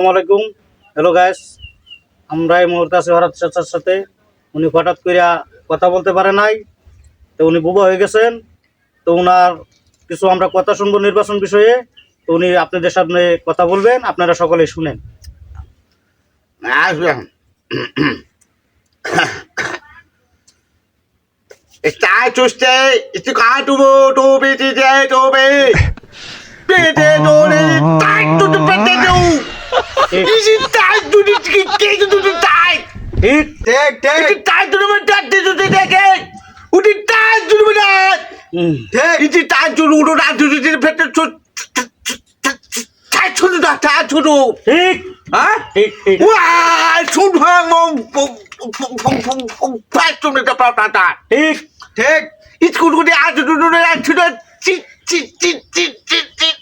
আসসালামু আলাইকুম। Hello guys, আমরা এই মুহূর্তে আছি হঠাৎ চাচার সাথে। উনি হঠাৎ কইরা কথা বলতে পারে নাই, তো উনি বুবা হয়ে গেছেন। তো উনার কিছু আমরা কথা শুনবো নির্বাচন বিষয়ে। তো উনি আপনাদের সামনে কথা বলবেন, আপনারা সকলেই শুনেন। আসবেন Stai tu stay, itu kau tu bete tu ni, tai tu bete tu, isi tai tu ni kiki tu tai, ঠিক itu tai tu ni tai tu ni deke, udah tai tu ni dah, itu tai tu ni udah tai tu ni bete tu, tai tu ni dah tai tu ni, ঠিক ah, ঠিক ঠিক wah, sumpah mau, tai tu ni dah apa ঠিক ঠিক school করে আজ দুটো ছি ছি ছি ছি ছি ছি